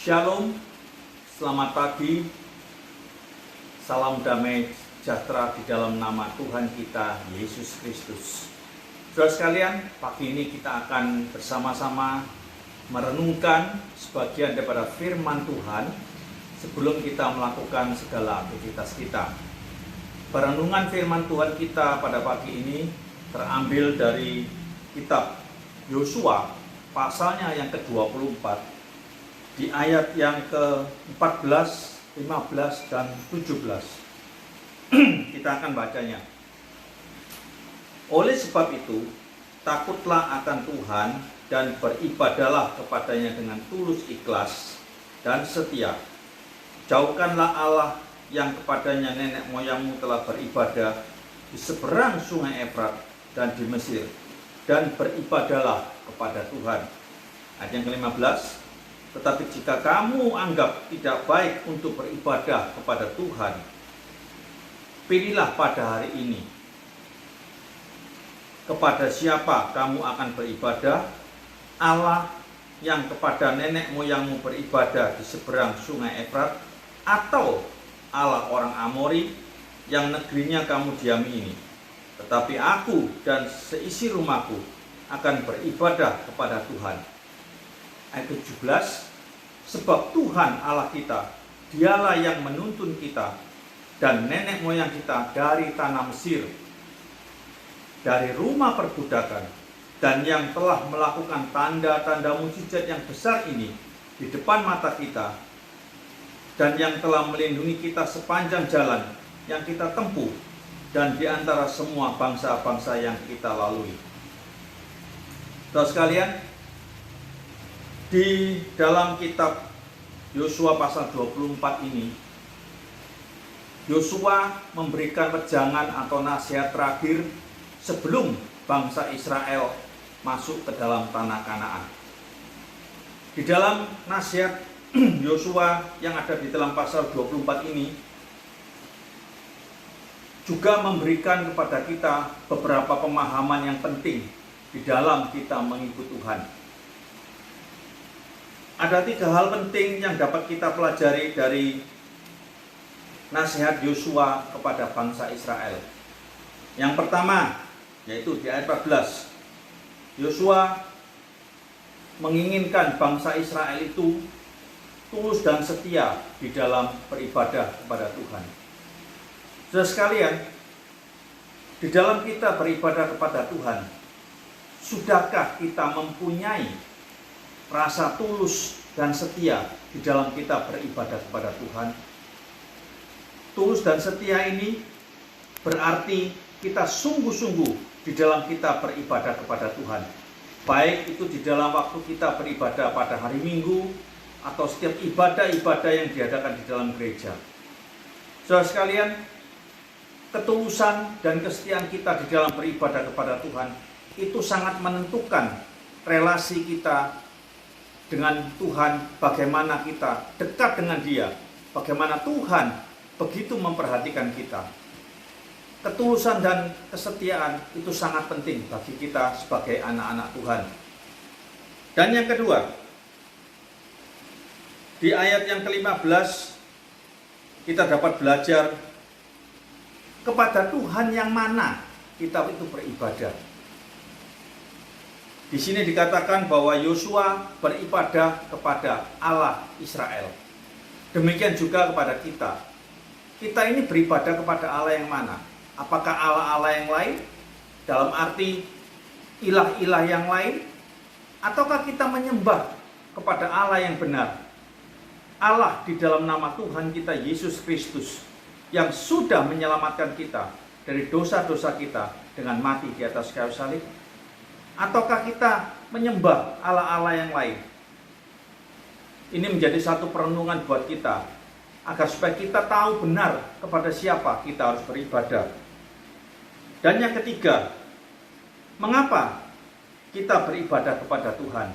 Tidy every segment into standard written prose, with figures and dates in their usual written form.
Shalom, selamat pagi, salam damai sejahtera di dalam nama Tuhan kita, Yesus Kristus. Saudara sekalian, pagi ini kita akan bersama-sama merenungkan sebagian daripada firman Tuhan sebelum kita melakukan segala aktivitas kita. Perenungan firman Tuhan kita pada pagi ini terambil dari kitab Yosua, pasalnya yang ke-24, di ayat yang ke-14, 15, dan 17. Kita akan bacanya. Oleh sebab itu, takutlah akan Tuhan dan beribadahlah kepadanya dengan tulus ikhlas dan setia. Jauhkanlah Allah yang kepadanya nenek moyangmu telah beribadah di seberang sungai Efrat dan di Mesir, dan beribadahlah kepada Tuhan. Ayat yang ke-15, tetapi jika kamu anggap tidak baik untuk beribadah kepada Tuhan, pilihlah pada hari ini kepada siapa kamu akan beribadah, Allah yang kepada nenek moyangmu beribadah di seberang sungai Efrat, atau Allah orang Amori yang negerinya kamu diami ini. Tetapi aku dan seisi rumahku akan beribadah kepada Tuhan. Ayat 17, sebab Tuhan Allah kita, dialah yang menuntun kita dan nenek moyang kita dari tanah Mesir, dari rumah perbudakan, dan yang telah melakukan tanda-tanda mujizat yang besar ini di depan mata kita, dan yang telah melindungi kita sepanjang jalan yang kita tempuh dan di antara semua bangsa-bangsa yang kita lalui. Saudara sekalian, di dalam kitab Yosua pasal 24 ini, Yosua memberikan wejangan atau nasihat terakhir sebelum bangsa Israel masuk ke dalam tanah Kanaan. Di dalam nasihat Yosua yang ada di dalam pasal 24 ini juga memberikan kepada kita beberapa pemahaman yang penting di dalam kita mengikut Tuhan. Ada 3 hal penting yang dapat kita pelajari dari nasihat Yosua kepada bangsa Israel. Yang pertama, yaitu di ayat 14, Yosua menginginkan bangsa Israel itu tulus dan setia di dalam beribadah kepada Tuhan. Saudara sekalian, di dalam kita beribadah kepada Tuhan, sudahkah kita mempunyai rasa tulus dan setia di dalam kita beribadah kepada Tuhan? Tulus dan setia ini berarti kita sungguh-sungguh di dalam kita beribadah kepada Tuhan. Baik itu di dalam waktu kita beribadah pada hari Minggu atau setiap ibadah-ibadah yang diadakan di dalam gereja. Saudara sekalian, ketulusan dan kesetiaan kita di dalam beribadah kepada Tuhan itu sangat menentukan relasi kita dengan Tuhan, bagaimana kita dekat dengan Dia, bagaimana Tuhan begitu memperhatikan kita. Ketulusan dan kesetiaan itu sangat penting bagi kita sebagai anak-anak Tuhan. Dan yang kedua, di ayat yang ke-15 kita dapat belajar kepada Tuhan yang mana kita itu beribadah. Di sini dikatakan bahwa Yosua beribadah kepada Allah Israel. Demikian juga kepada kita. Kita ini beribadah kepada Allah yang mana? Apakah Allah-Allah yang lain? Dalam arti ilah-ilah yang lain? Ataukah kita menyembah kepada Allah yang benar? Allah di dalam nama Tuhan kita Yesus Kristus yang sudah menyelamatkan kita dari dosa-dosa kita dengan mati di atas kayu salib. Ataukah kita menyembah Allah-Allah yang lain? Ini menjadi satu perenungan buat kita, agar supaya kita tahu benar kepada siapa kita harus beribadah. Dan yang ketiga, mengapa kita beribadah kepada Tuhan?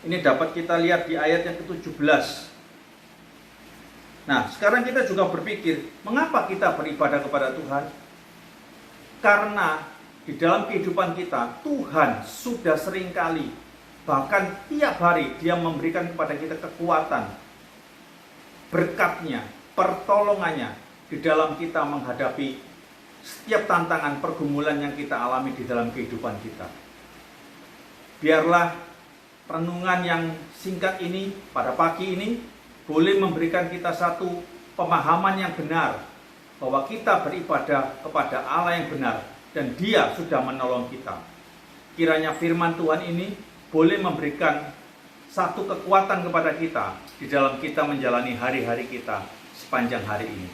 Ini dapat kita lihat di ayat yang ke-17. Nah, sekarang kita juga berpikir, mengapa kita beribadah kepada Tuhan? Karena di dalam kehidupan kita, Tuhan sudah seringkali, bahkan tiap hari Dia memberikan kepada kita kekuatan berkatnya, pertolongannya di dalam kita menghadapi setiap tantangan pergumulan yang kita alami di dalam kehidupan kita. Biarlah renungan yang singkat ini pada pagi ini boleh memberikan kita satu pemahaman yang benar bahwa kita beribadah kepada Allah yang benar dan Dia sudah menolong kita. Kiranya firman Tuhan ini boleh memberikan satu kekuatan kepada kita di dalam kita menjalani hari-hari kita sepanjang hari ini.